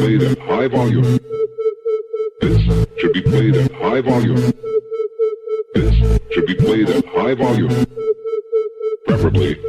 played at high volume. This should be played at high volume. This should be played at high volume. Preferably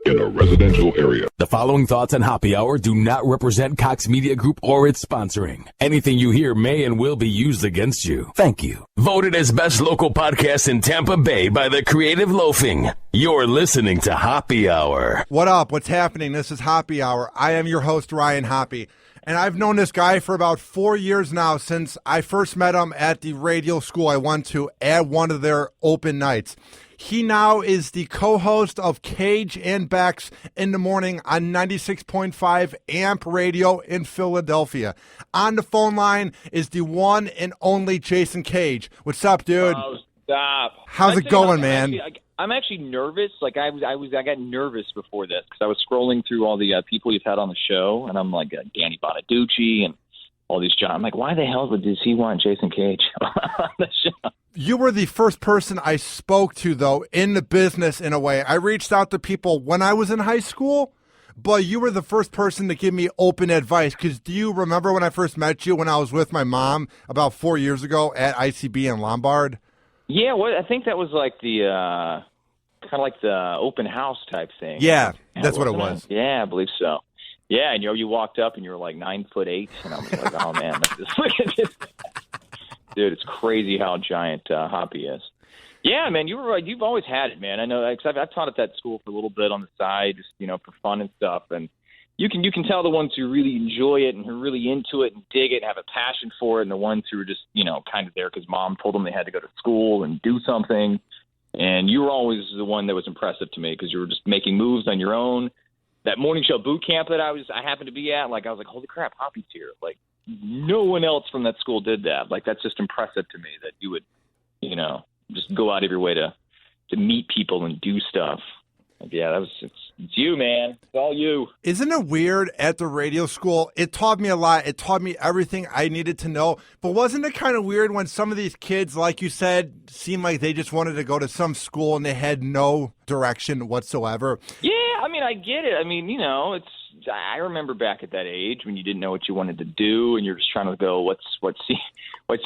in a residential area. The following thoughts on Hoppe Hour do not represent Cox Media Group or its sponsoring. Anything you hear may and will be used against you. Thank you. Voted as best local podcast in Tampa Bay by the Creative Loafing. You're listening to Hoppe Hour. What up? What's happening? This is Hoppe Hour. I am your host, Ryan Hoppe. And I've known this guy for about 4 years now, since I first met him at the radio school I went to at one of their open nights. He now is the co-host of Cage and Bex in the morning on 96.5 AMP Radio in Philadelphia. On the phone line is the one and only Jason Cage. What's up, dude? Oh, stop. How's it going, man? I'm actually nervous. Like I got nervous before this because I was scrolling through all the people you've had on the show, and I'm like Danny Bonaducci and all these John. I'm like, why the hell does he want Jason Cage on the show? You were the first person I spoke to, though, in the business in a way. I reached out to people when I was in high school, but you were the first person to give me open advice. Because do you remember when I first met you when I was with my mom about 4 years ago at ICB in Lombard? Yeah, well, I think that was like the kind of like the open house type thing. Yeah, that's what it was. Yeah, I believe so. Yeah, and you walked up and you were like 9'8", and I was like, oh man, look at this. Dude, it's crazy how giant Hoppe is. Yeah, man, you were right. You've always had it, man. I know, because I've taught at that school for a little bit on the side, just for fun and stuff. And you can tell the ones who really enjoy it and who are really into it and dig it and have a passion for it, and the ones who are just kind of there because mom told them they had to go to school and do something. And you were always the one that was impressive to me because you were just making moves on your own. That morning show boot camp that I happened to be at, like I was like, holy crap, Hoppe's here. Like no one else from that school did that. Like that's just impressive to me that you would, just go out of your way to meet people and do stuff. Like, yeah, it's you, man. It's all you. Isn't it weird at the radio school? It taught me a lot. It taught me everything I needed to know. But wasn't it kind of weird when some of these kids, like you said, seemed like they just wanted to go to some school and they had no direction whatsoever? Yeah, I mean, I get it. I mean, I remember back at that age when you didn't know what you wanted to do and you're just trying to go what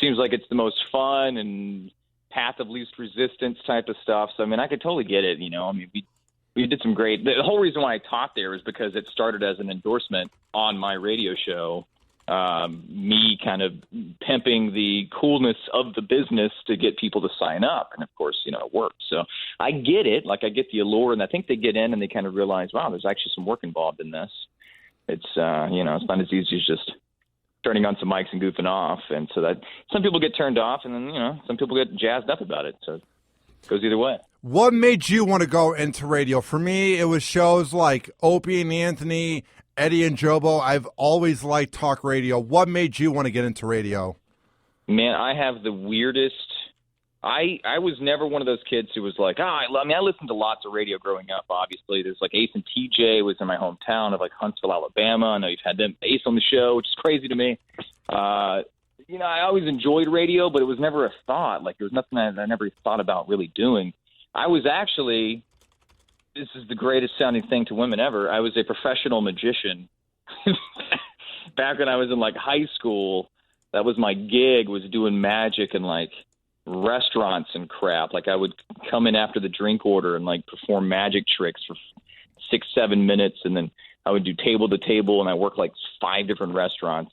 seems like it's the most fun and path of least resistance type of stuff. So, I mean, I could totally get it. I mean, we did some great – the whole reason why I taught there is because it started as an endorsement on my radio show, me kind of pimping the coolness of the business to get people to sign up. And, of course, it worked. So I get it. Like, I get the allure, and I think they get in and they kind of realize, wow, there's actually some work involved in this. It's, it's not as easy as just turning on some mics and goofing off. And so that some people get turned off and then, some people get jazzed up about it. So it goes either way. What made you want to go into radio? For me, it was shows like Opie and Anthony, Eddie and Jobo. I've always liked talk radio. What made you want to get into radio? Man, I have the weirdest – I was never one of those kids who was like, I listened to lots of radio growing up, obviously. There's like Ace and TJ was in my hometown of like Huntsville, Alabama. I know you've had them Ace on the show, which is crazy to me. I always enjoyed radio, but it was never a thought. Like, there was nothing I never thought about really doing. I was actually, this is the greatest sounding thing to women ever, I was a professional magician. Back when I was in, like, high school, that was my gig, was doing magic in, like, restaurants and crap. Like, I would come in after the drink order and, like, perform magic tricks for 6-7 minutes, and then I would do table to table, and I worked, like, 5 different restaurants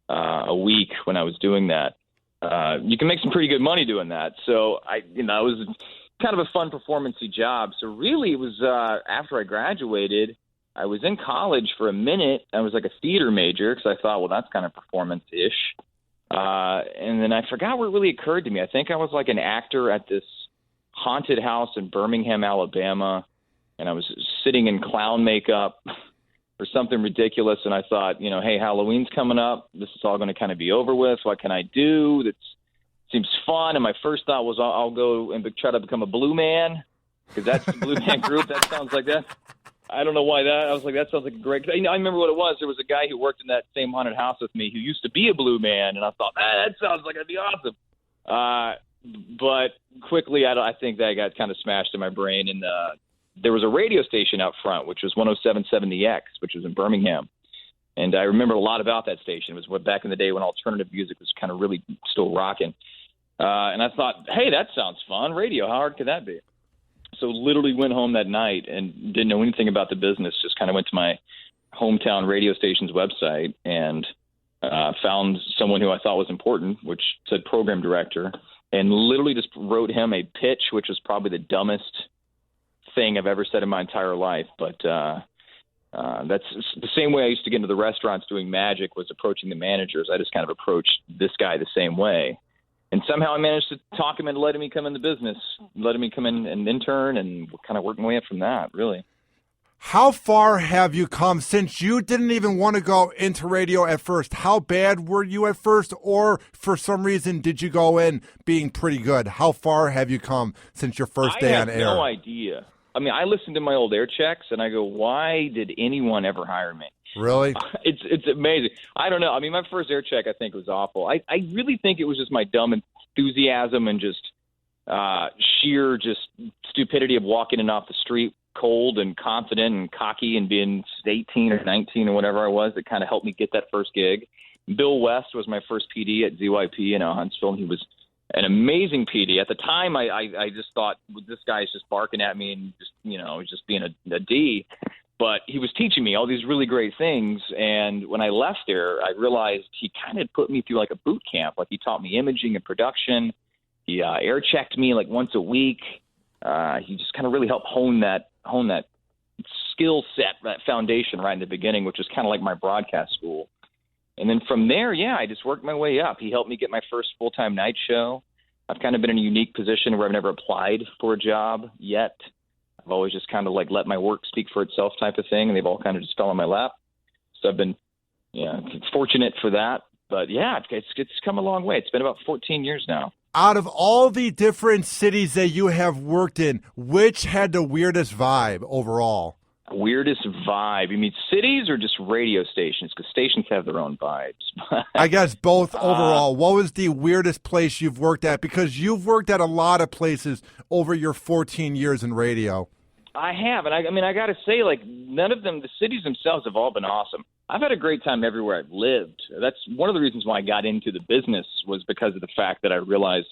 a week when I was doing that. You can make some pretty good money doing that. So, it was kind of a fun performance-y job. So really it was after I graduated, I was in college for a minute. I was like a theater major because I thought, well, that's kind of performance-ish. And then I forgot what really occurred to me. I think I was like an actor at this haunted house in Birmingham, Alabama, and I was sitting in clown makeup or something ridiculous. And I thought, hey, Halloween's coming up. This is all going to kind of be over with. What can I do that's seems fun? And my first thought was I'll go and try to become a Blue Man because that's the Blue Man group. That sounds like that. I don't know why that. I was like, that sounds like a great. I remember what it was. There was a guy who worked in that same haunted house with me who used to be a Blue Man, and I thought that sounds like it'd be awesome. But quickly, I think that got kind of smashed in my brain. And there was a radio station out front, which was 107.7 The X, which was in Birmingham. And I remember a lot about that station. It was back in the day when alternative music was kind of really still rocking. And I thought, hey, that sounds fun. Radio, how hard could that be? So literally went home that night and didn't know anything about the business, just kind of went to my hometown radio station's website and found someone who I thought was important, which said program director, and literally just wrote him a pitch, which was probably the dumbest thing I've ever said in my entire life. But that's the same way I used to get into the restaurants doing magic, was approaching the managers. I just kind of approached this guy the same way. And somehow I managed to talk him into letting me come in the business, letting me come in and intern, and kind of work my way up from that, really. How far have you come since you didn't even want to go into radio at first? How bad were you at first, or for some reason did you go in being pretty good? How far have you come since your first day on air? I have no idea. I mean, I listened to my old air checks, and I go, why did anyone ever hire me? Really? It's amazing. I don't know. I mean, my first air check, I think, was awful. I really think it was just my dumb enthusiasm and just sheer just stupidity of walking in off the street cold and confident and cocky and being 18 or 19 or whatever I was that kind of helped me get that first gig. Bill West was my first PD at ZYP in Huntsville, and he was an amazing PD. At the time, I just thought, well, this guy's just barking at me and just, he's just being a D. But he was teaching me all these really great things. And when I left there, I realized he kind of put me through like a boot camp. Like, he taught me imaging and production. He air checked me like once a week. He just kind of really helped hone that skill set, that foundation right in the beginning, which was kind of like my broadcast school. And then from there, I just worked my way up. He helped me get my first full-time night show. I've kind of been in a unique position where I've never applied for a job yet. I've always just kind of like let my work speak for itself type of thing, and they've all kind of just fell on my lap. So I've been fortunate for that. But, it's come a long way. It's been about 14 years now. Out of all the different cities that you have worked in, which had the weirdest vibe overall? Weirdest vibe? You mean cities or just radio stations? Because stations have their own vibes. I guess both overall. What was the weirdest place you've worked at? Because you've worked at a lot of places over your 14 years in radio. I have. And I got to say, like, none of them, the cities themselves have all been awesome. I've had a great time everywhere I've lived. That's one of the reasons why I got into the business, was because of the fact that I realized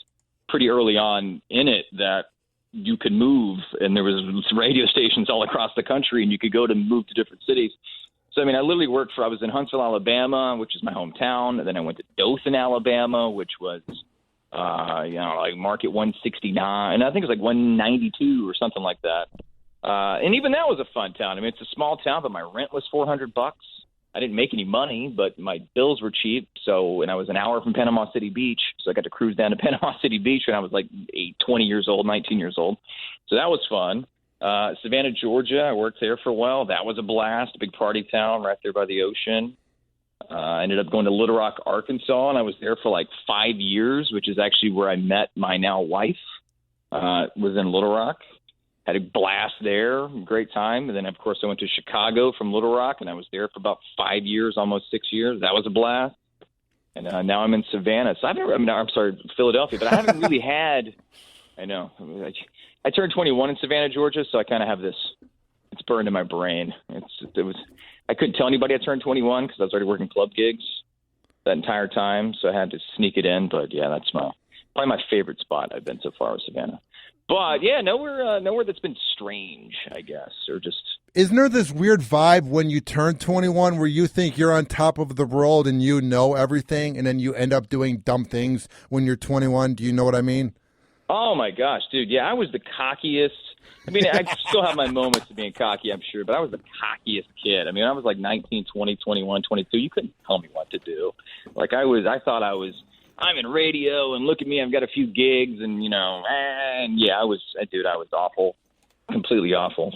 pretty early on in it that you could move, and there was radio stations all across the country, and you could move to different cities. So, I literally I was in Huntsville, Alabama, which is my hometown, and then I went to Dothan, Alabama, which was, like market 169, and I think it was like 192 or something like that. And even that was a fun town. It's a small town, but my rent was $400. I didn't make any money, but my bills were cheap. And I was an hour from Panama City Beach, so I got to cruise down to Panama City Beach when I was like 19 years old. So that was fun. Savannah, Georgia, I worked there for a while. That was a blast, a big party town right there by the ocean. I ended up going to Little Rock, Arkansas, and I was there for like 5 years, which is actually where I met my now wife, was in Little Rock. Had a blast there, great time. And then, of course, I went to Chicago from Little Rock, and I was there for about 5 years, almost 6 years. That was a blast. And now I'm in Savannah. So Philadelphia, but I haven't really had – I know. I turned 21 in Savannah, Georgia, so I kind of have this – it's burned in my brain. I couldn't tell anybody I turned 21 because I was already working club gigs that entire time, so I had to sneak it in. But, that's probably my favorite spot I've been so far with Savannah. But, nowhere that's been strange, I guess, or just... Isn't there this weird vibe when you turn 21 where you think you're on top of the world and you know everything, and then you end up doing dumb things when you're 21? Do you know what I mean? Oh, my gosh, dude. Yeah, I was the cockiest. I still have my moments of being cocky, I'm sure, but I was the cockiest kid. I was like 19, 20, 21, 22. You couldn't tell me what to do. Like, I thought I'm in radio, and look at me, I've got a few gigs, and, I was awful, completely awful.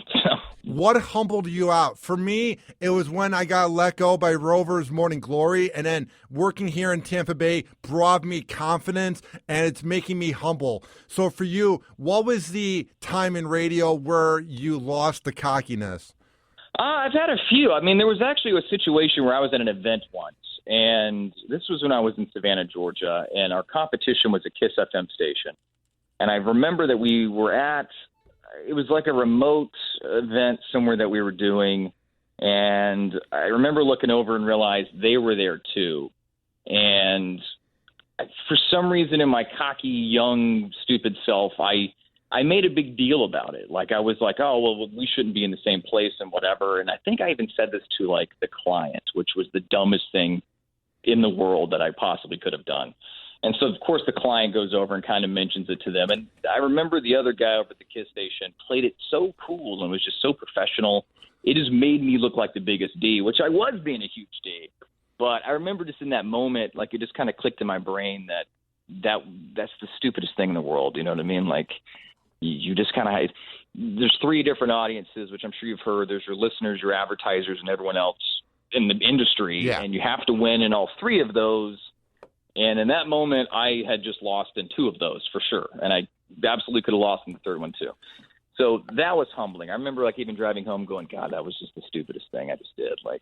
What humbled you out? For me, it was when I got let go by Rover's Morning Glory, and then working here in Tampa Bay brought me confidence, and it's making me humble. So for you, what was the time in radio where you lost the cockiness? I've had a few. There was actually a situation where I was at an event once, and this was when I was in Savannah, Georgia, and our competition was a KISS FM station. And I remember that we were it was like a remote event somewhere that we were doing, And I remember looking over and realized they were there too. And for some reason in my cocky, young, stupid self, I made a big deal about it. Like, I was like, oh, well, we shouldn't be in the same place and whatever. And I think I even said this to, like, the client, which was the dumbest thing in the world that I possibly could have done. And so, of course, the client goes over and kind of mentions it to them. And I remember the other guy over at the KISS station played it so cool and was just so professional. It just made me look like the biggest D, which I was being a huge D. But I remember just in that moment, like, it just kind of clicked in my brain that's the stupidest thing in the world. You know what I mean? Like, you just kind of – there's three different audiences, which I'm sure you've heard. There's your listeners, your advertisers, and everyone else in the industry. Yeah. And you have to win in all three of those. And in that moment, I had just lost in two of those for sure. And I absolutely could have lost in the third one too. So that was humbling. I remember, like, even driving home going, God, that was just the stupidest thing I just did. Like,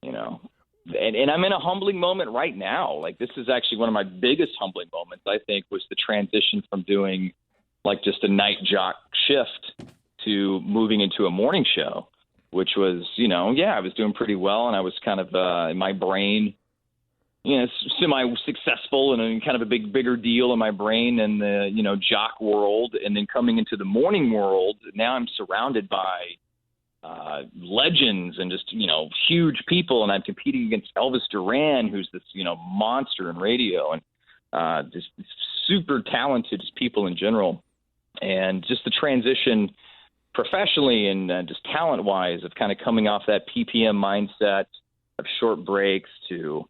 you know, and I'm in a humbling moment right now. Like, this is actually one of my biggest humbling moments, I think, was the transition from doing like just a night jock shift to moving into a morning show, which was, you know, yeah, I was doing pretty well. And I was kind of in my brain, you know, semi-successful and kind of a bigger deal in my brain in the, you know, jock world. And then coming into the morning world, now I'm surrounded by legends and just, you know, huge people. And I'm competing against Elvis Duran, who's this, you know, monster in radio, and just super talented people in general. And just the transition professionally and just talent-wise of kind of coming off that PPM mindset of short breaks to,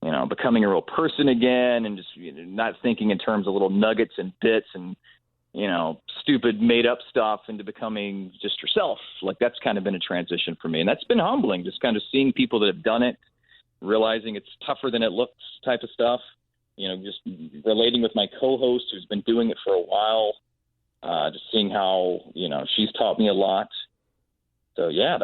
you know, becoming a real person again and just, you know, not thinking in terms of little nuggets and bits and, you know, stupid made-up stuff into becoming just yourself. Like, that's kind of been a transition for me. And that's been humbling, just kind of seeing people that have done it, realizing it's tougher than it looks type of stuff. You know, just relating with my co-host who's been doing it for a while. Just seeing how, you know, she's taught me a lot. So, yeah,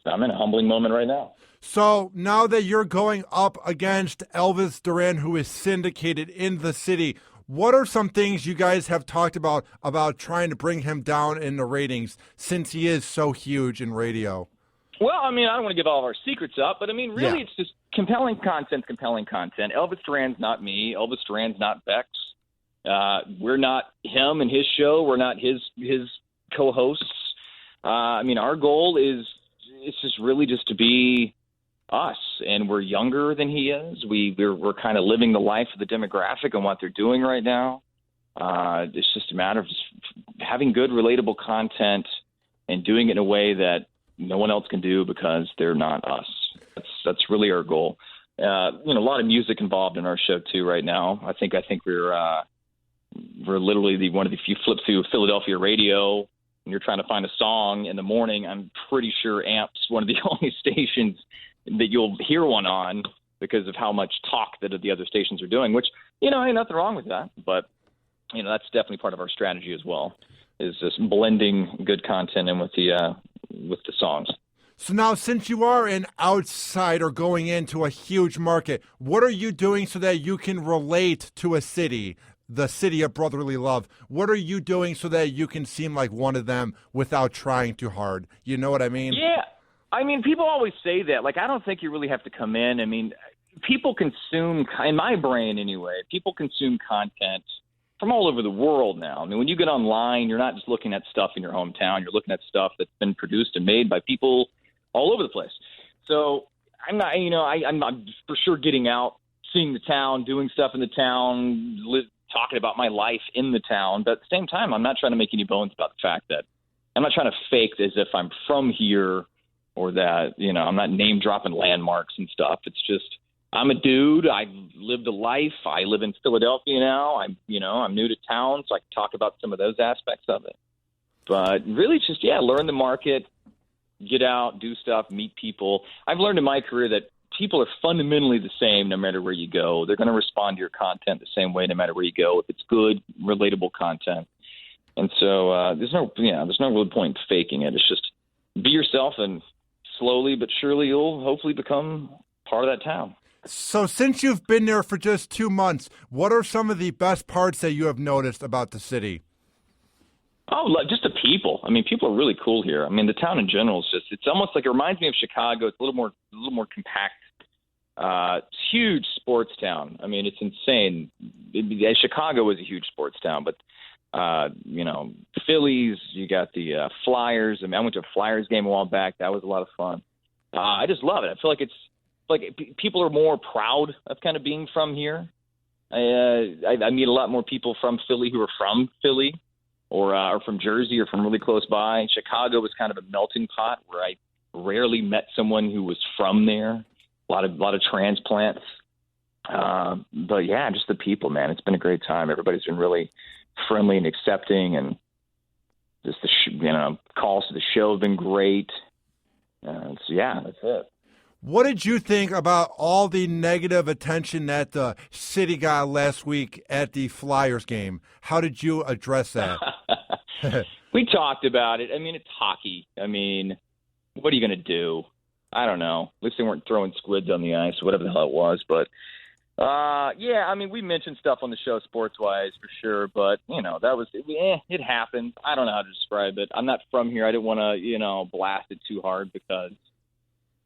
I'm in a humbling moment right now. So now that you're going up against Elvis Duran, who is syndicated in the city, what are some things you guys have talked about trying to bring him down in the ratings since he is so huge in radio? Well, I mean, I don't want to give all of our secrets up, but I mean, really, It's just compelling content. Elvis Duran's not me. Elvis Duran's not Bex. We're not him and his show. We're not his co-hosts. I mean, our goal it's just really just to be us, and we're younger than he is. We're kind of living the life of the demographic and what they're doing right now. It's just a matter of just having good, relatable content and doing it in a way that no one else can do because they're not us. That's really our goal. You know, a lot of music involved in our show too right now. I think we're literally one of the few flip through Philadelphia radio and you're trying to find a song in the morning. I'm pretty sure Amp's one of the only stations that you'll hear one on because of how much talk that the other stations are doing, which, you know, ain't nothing wrong with that. But, you know, that's definitely part of our strategy as well, is just blending good content in with the songs. So now, since you are an outsider going into a huge market, what are you doing so that you can relate to a city, the city of brotherly love? What are you doing so that you can seem like one of them without trying too hard? You know what I mean? Yeah. I mean, people always say that. Like, I don't think you really have to come in. I mean, people consume, in my brain anyway, people consume content from all over the world now. I mean, when you get online, you're not just looking at stuff in your hometown. You're looking at stuff that's been produced and made by people all over the place. So I'm not, you know, I'm for sure getting out, seeing the town, doing stuff in the town, talking about my life in the town. But at the same time, I'm not trying to make any bones about the fact that I'm not trying to fake as if I'm from here or that, you know, I'm not name dropping landmarks and stuff. It's just, I'm a dude. I've lived a life. I live in Philadelphia now. I'm new to town, so I can talk about some of those aspects of it. But really it's just, learn the market, get out, do stuff, meet people. I've learned in my career that people are fundamentally the same no matter where you go. They're going to respond to your content the same way no matter where you go if it's good, relatable content. And so there's no real point in faking it. It's just be yourself, and slowly but surely you'll hopefully become part of that town. So since you've been there for just 2 months, what are some of the best parts that you have noticed about the city? Oh, just the people. I mean, people are really cool here. I mean, the town in general is it's almost like it reminds me of Chicago. It's a little more compact. It's huge sports town. I mean, it's insane. Chicago was a huge sports town, but Phillies, you got the Flyers. I mean, I went to a Flyers game a while back. That was a lot of fun. I just love it. I feel like it's like people are more proud of kind of being from here. I meet a lot more people from Philly who are from Philly or from Jersey or from really close by. Chicago was kind of a melting pot where I rarely met someone who was from there. A lot of transplants. But yeah, just the people, man. It's been a great time. Everybody's been really friendly and accepting, and just calls to the show have been great. So yeah, that's it. What did you think about all the negative attention that the city got last week at the Flyers game? How did you address that? We talked about it. I mean, it's hockey. I mean, what are you going to do? I don't know. At least they weren't throwing squids on the ice, whatever the hell it was. But, yeah, I mean, we mentioned stuff on the show sports-wise for sure. But, that was it happened. I don't know how to describe it. I'm not from here. I didn't want to, blast it too hard because,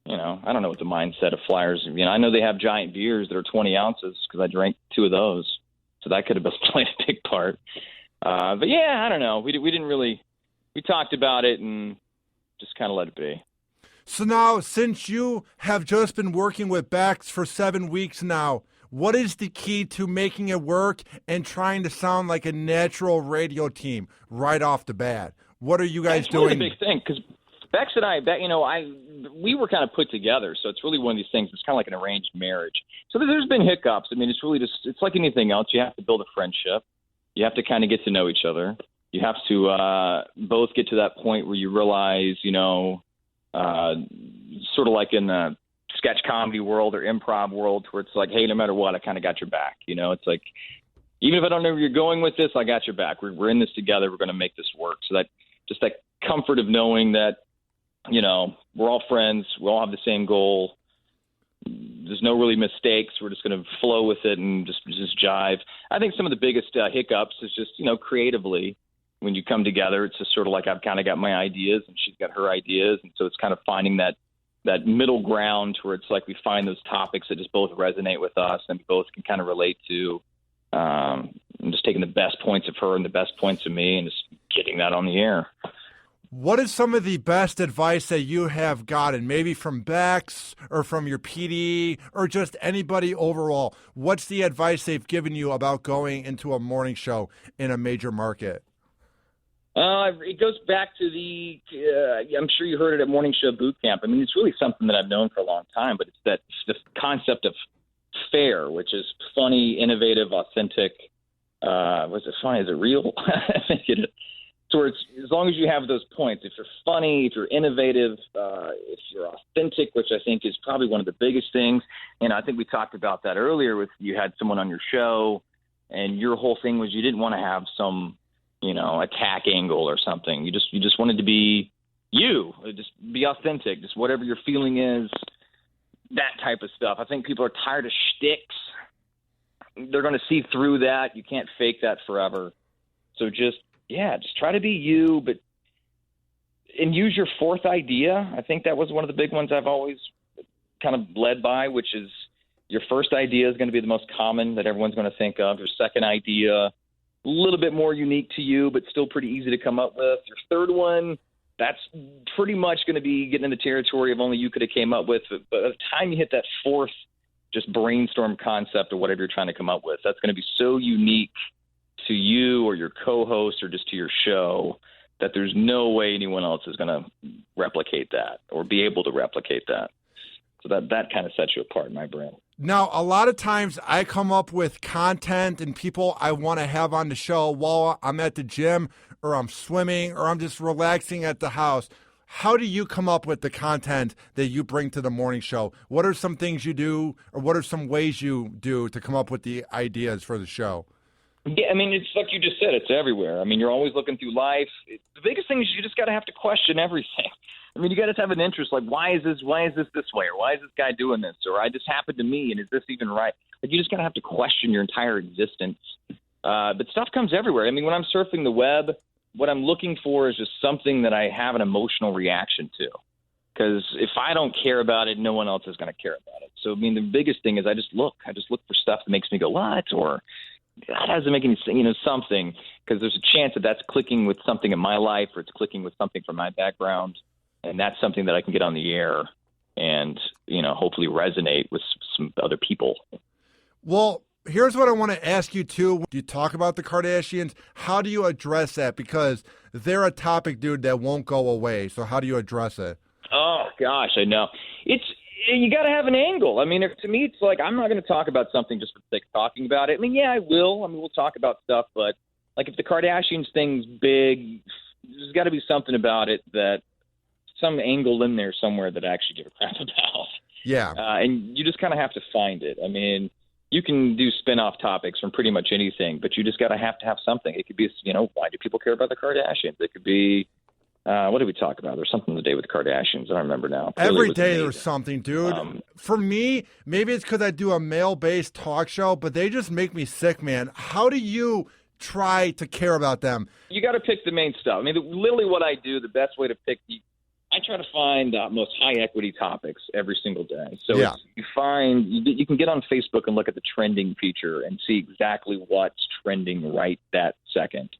I don't know what the mindset of Flyers. I know they have giant beers that are 20 ounces because I drank 2 of those. So that could have played a big part. But, yeah, I don't know. We didn't really – we talked about it and just kind of let it be. So now, since you have just been working with Bex for 7 weeks now, what is the key to making it work and trying to sound like a natural radio team right off the bat? What are you guys doing? That's really a big thing because Bex and I, we were kind of put together, so it's really one of these things. It's kind of like an arranged marriage. So there's been hiccups. I mean, it's really it's like anything else. You have to build a friendship. You have to kind of get to know each other. You have to both get to that point where you realize, sort of like in the sketch comedy world or improv world where it's like, hey, no matter what, I kind of got your back. It's like, even if I don't know where you're going with this, I got your back. We're in this together. We're going to make this work. So that just that comfort of knowing that, we're all friends. We all have the same goal. There's no really mistakes. We're just going to flow with it and just jive. I think some of the biggest hiccups is just, creatively, when you come together, it's just sort of like I've kind of got my ideas and she's got her ideas. And so it's kind of finding that middle ground where it's like we find those topics that just both resonate with us and both can kind of relate to. And just taking the best points of her and the best points of me and just getting that on the air. What is some of the best advice that you have gotten, maybe from Bex or from your PD or just anybody overall? What's the advice they've given you about going into a morning show in a major market? It goes back to I'm sure you heard it at Morning Show Boot Camp. I mean, it's really something that I've known for a long time, but it's the concept of fair, which is funny, innovative, authentic. Was it funny? Is it real? I think it is. So it's, as long as you have those points, if you're funny, if you're innovative, if you're authentic, which I think is probably one of the biggest things. And I think we talked about that earlier with you had someone on your show and your whole thing was you didn't want to have some, attack angle or something. You just wanted to be you, just be authentic, just whatever your feeling is, that type of stuff. I think people are tired of shticks. They're going to see through that. You can't fake that forever. So just try to be you, and use your fourth idea. I think that was one of the big ones I've always kind of led by, which is your first idea is going to be the most common that everyone's going to think of. Your second idea, a little bit more unique to you, but still pretty easy to come up with. Your third one, that's pretty much going to be getting in the territory of only you could have came up with. But by the time you hit that fourth, just brainstorm concept of whatever you're trying to come up with, that's going to be so unique to you or your co-host or just to your show that there's no way anyone else is going to replicate that or be able to replicate that. So that kind of sets you apart in my brain. Now, a lot of times I come up with content and people I want to have on the show while I'm at the gym or I'm swimming or I'm just relaxing at the house. How do you come up with the content that you bring to the morning show? What are some things you do or what are some ways you do to come up with the ideas for the show? Yeah, I mean, it's like you just said, it's everywhere. I mean, you're always looking through life. The biggest thing is you just got to have to question everything. I mean, you got to have an interest, like, why is this this way? Or why is this guy doing this? Or I just happened to me, and is this even right? Like, you just got to have to question your entire existence. But stuff comes everywhere. I mean, when I'm surfing the web, what I'm looking for is just something that I have an emotional reaction to. Because if I don't care about it, no one else is going to care about it. So, I mean, the biggest thing is I just look for stuff that makes me go, what? Or that doesn't make any sense, something. Because there's a chance that that's clicking with something in my life, or it's clicking with something from my background. And that's something that I can get on the air and, hopefully resonate with some other people. Well, here's what I want to ask you, too. You talk about the Kardashians. How do you address that? Because they're a topic, dude, that won't go away. So how do you address it? Oh, gosh, I know. You got to have an angle. I mean, to me, it's like I'm not going to talk about something just for the sake of talking about it. I mean, yeah, I will. I mean, we'll talk about stuff. But, like, if the Kardashians thing's big, there's got to be something about it that some angle in there somewhere that I actually give a crap about. Yeah. And you just kind of have to find it. I mean, you can do spin-off topics from pretty much anything, but you just got to have something. It could be, why do people care about the Kardashians? It could be, what did we talk about? There's something the day with the Kardashians. I don't remember now. Every day there's something, dude. For me, maybe it's because I do a male-based talk show, but they just make me sick, man. How do you try to care about them? You got to pick the main stuff. I mean, literally what I do, the best way to pick I try to find most high-equity topics every single day. So yeah. You can get on Facebook and look at the trending feature and see exactly what's trending right that second.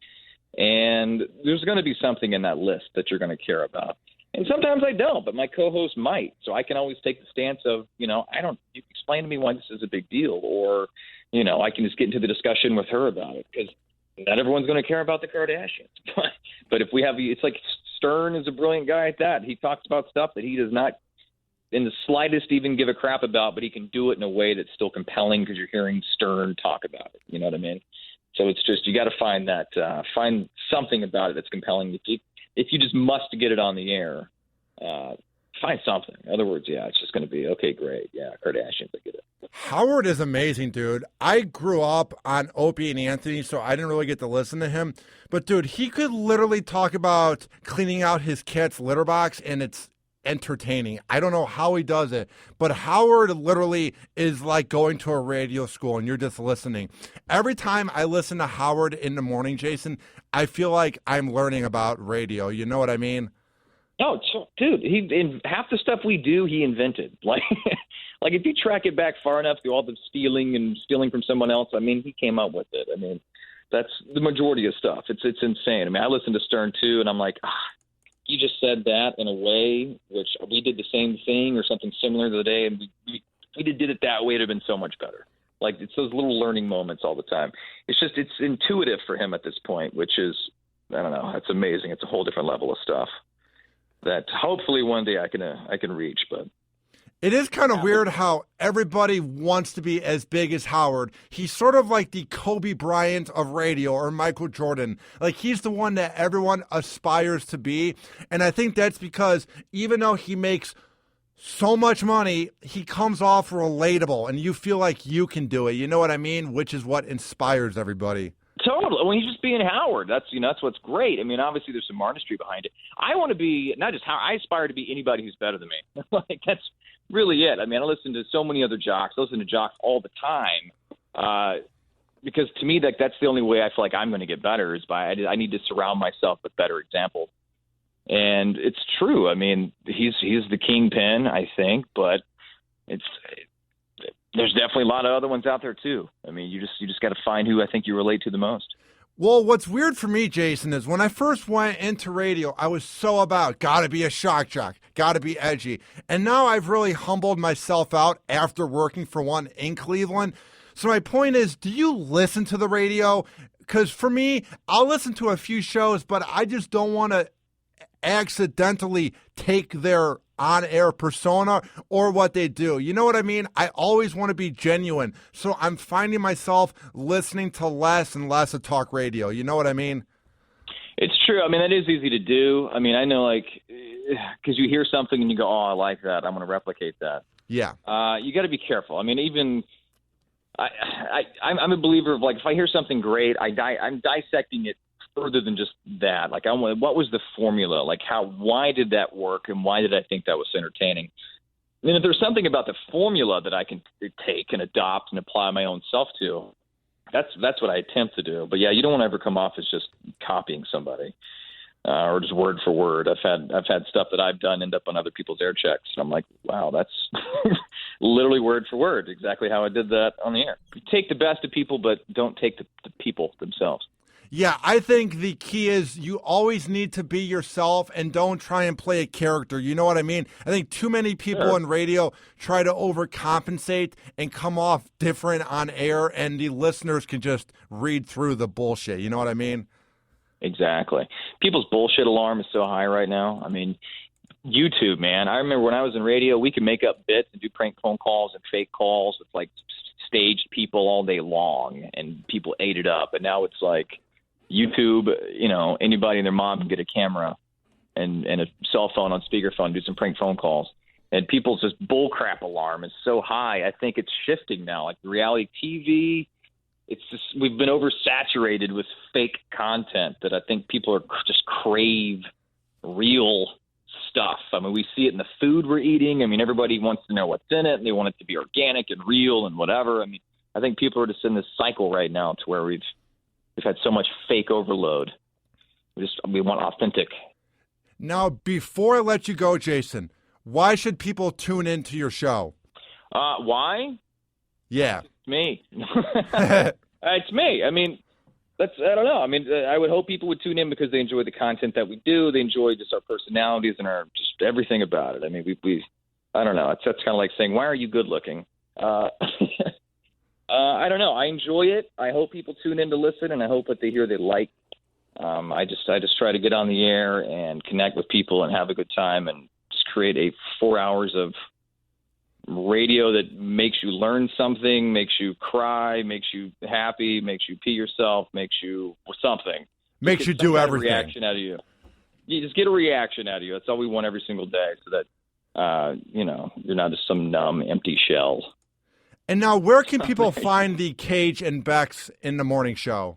And there's going to be something in that list that you're going to care about. And sometimes I don't, but my co-host might. So I can always take the stance of, you explain to me why this is a big deal. Or, I can just get into the discussion with her about it, because not everyone's going to care about the Kardashians. But if we have, it's like Stern is a brilliant guy at that. He talks about stuff that he does not in the slightest even give a crap about, but he can do it in a way that's still compelling because you're hearing Stern talk about it. You know what I mean? So it's just, you got to find find something about it that's compelling. If you just must get it on the air, find something. In other words, yeah, it's just going to be, okay, great. Yeah, Kardashians, I get it. Howard is amazing, dude. I grew up on Opie and Anthony, so I didn't really get to listen to him. But, dude, he could literally talk about cleaning out his cat's litter box, and it's entertaining. I don't know how he does it, but Howard literally is like going to a radio school and you're just listening. Every time I listen to Howard in the morning, Jason, I feel like I'm learning about radio. You know what I mean? Oh, dude, in half the stuff we do, he invented. Like if you track it back far enough through all the stealing from someone else, I mean, he came up with it. I mean, that's the majority of stuff. It's insane. I mean, I listen to Stern too, and I'm like, you just said that in a way which we did the same thing or something similar the other day, and we did it that way, it'd have been so much better. Like, it's those little learning moments all the time. It's intuitive for him at this point, which is, I don't know, it's amazing. It's a whole different level of stuff that hopefully one day I can reach. But it is kind of weird how everybody wants to be as big as Howard. He's sort of like the Kobe Bryant of radio, or Michael Jordan. Like, he's the one that everyone aspires to be. And I think that's because even though he makes so much money, he comes off relatable and you feel like you can do it. You know what I mean? Which is what inspires everybody. Totally. Well, he's just being Howard. That's what's great. I mean, obviously there's some artistry behind it. I want to be not just Howard. I aspire to be anybody who's better than me. Like, that's really it. I mean, I listen to so many other jocks. I listen to jocks all the time because to me, that's the only way I feel like I'm going to get better is by I need to surround myself with better examples. And it's true. I mean, he's the kingpin, I think, but there's definitely a lot of other ones out there too. I mean, you just got to find who I think you relate to the most. Well, what's weird for me, Jason, is when I first went into radio, I was so about gotta be a shock jock, gotta be edgy. And now I've really humbled myself out after working for one in Cleveland. So my point is, do you listen to the radio? Because for me, I'll listen to a few shows, but I just don't want to accidentally take their on-air persona or what they do. You know what I mean? I always want to be genuine. So I'm finding myself listening to less and less of talk radio. You know what I mean? It's true. I mean, that is easy to do. I mean, I know, like, because you hear something and you go, oh, I like that. I'm going to replicate that. Yeah. You got to be careful. I mean, even I'm a believer of, like, if I hear something great, I'm dissecting it further than just that. Like, what was the formula? Like, why did that work, and why did I think that was entertaining? And if there's something about the formula that I can take and adopt and apply my own self to, That's what I attempt to do. But yeah, you don't want to ever come off as just copying somebody or just word for word. I've had stuff that I've done end up on other people's air checks, and I'm like, wow, that's literally word for word, exactly how I did that on the air. Take the best of people, but don't take the people themselves. Yeah, I think the key is you always need to be yourself and don't try and play a character. You know what I mean? I think too many people in radio try to overcompensate and come off different on air, and the listeners can just read through the bullshit. You know what I mean? Exactly. People's bullshit alarm is so high right now. I mean, YouTube, man. I remember when I was in radio, we could make up bits and do prank phone calls and fake calls with like staged people all day long, and people ate it up. And now it's like YouTube, you know, anybody and their mom can get a camera and a cell phone on speakerphone, do some prank phone calls. And people's just bullcrap alarm is so high. I think it's shifting now. Like reality TV, it's just, we've been oversaturated with fake content that I think people are just crave real stuff. I mean, we see it in the food we're eating. I mean, everybody wants to know what's in it, and they want it to be organic and real and whatever. I mean, I think people are just in this cycle right now to where we've had so much fake overload. We want authentic. Now, before I let you go, Jason, why should people tune into your show? Why? Yeah. It's me. It's me. I mean, I don't know. I mean, I would hope people would tune in because they enjoy the content that we do. They enjoy just our personalities and our just everything about it. I mean, I don't know. That's kind of like saying, why are you good looking? I don't know. I enjoy it. I hope people tune in to listen, and I hope what they hear they like. I just try to get on the air and connect with people and have a good time and just create 4 hours of radio that makes you learn something, makes you cry, makes you happy, makes you pee yourself, makes you something. Makes you do everything. Reaction out of you. You just get a reaction out of you. That's all we want every single day, so that you're not just some numb, empty shell. And now, where can people find the Cage and Bex in the morning show?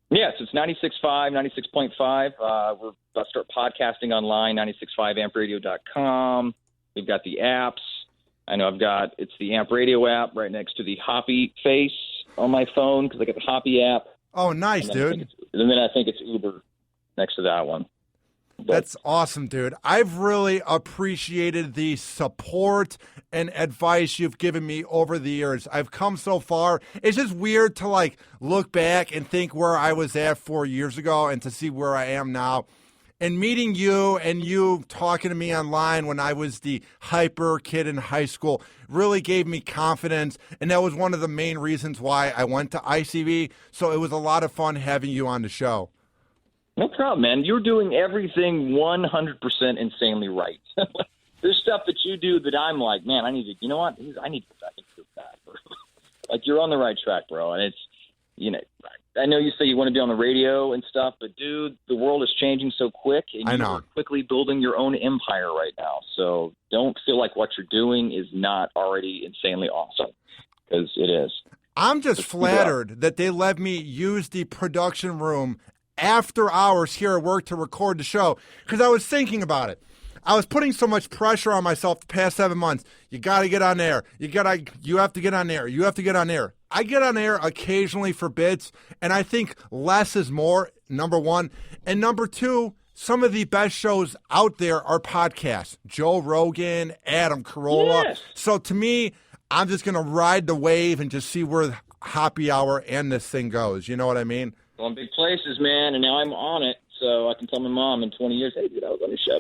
Yes, it's 96.5, 96.5. We're about to start podcasting online, 965ampradio.com. We've got the apps. I know it's the Amp Radio app right next to the Hoppe face on my phone because I got the Hoppe app. Oh, nice, dude. And then I think it's Uber next to that one. That's awesome, dude. I've really appreciated the support and advice you've given me over the years. I've come so far. It's just weird to look back and think where I was at 4 years ago and to see where I am now. And meeting you and you talking to me online when I was the hyper kid in high school really gave me confidence. And that was one of the main reasons why I went to ICV. So it was a lot of fun having you on the show. No problem, man. You're doing everything 100% insanely right. There's stuff that you do that I'm like, man, I need to go back and do that. Like, you're on the right track, bro. And it's, I know you say you want to be on the radio and stuff, but dude, the world is changing so quick, and you're quickly building your own empire right now. So don't feel like what you're doing is not already insanely awesome, because it is. I'm just flattered that they let me use the production room after hours here at work to record the show, because I was thinking about it. I was putting so much pressure on myself the past 7 months. You got to get on air. You have to get on air. You have to get on air. I get on air occasionally for bits, and I think less is more, number one. And number two, some of the best shows out there are podcasts. Joe Rogan, Adam Carolla. Yes. So to me, I'm just going to ride the wave and just see where Hoppe Hour and this thing goes. You know what I mean? Going big places, man, and now I'm on it, so I can tell my mom in 20 years, hey, dude, I was on the show.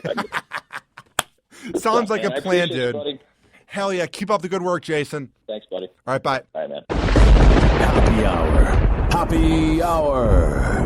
Sounds like man. a plan, dude. Buddy. Hell yeah. Keep up the good work, Jason. Thanks, buddy. All right, bye. All right, man. Hoppe Hour. Hoppe Hour.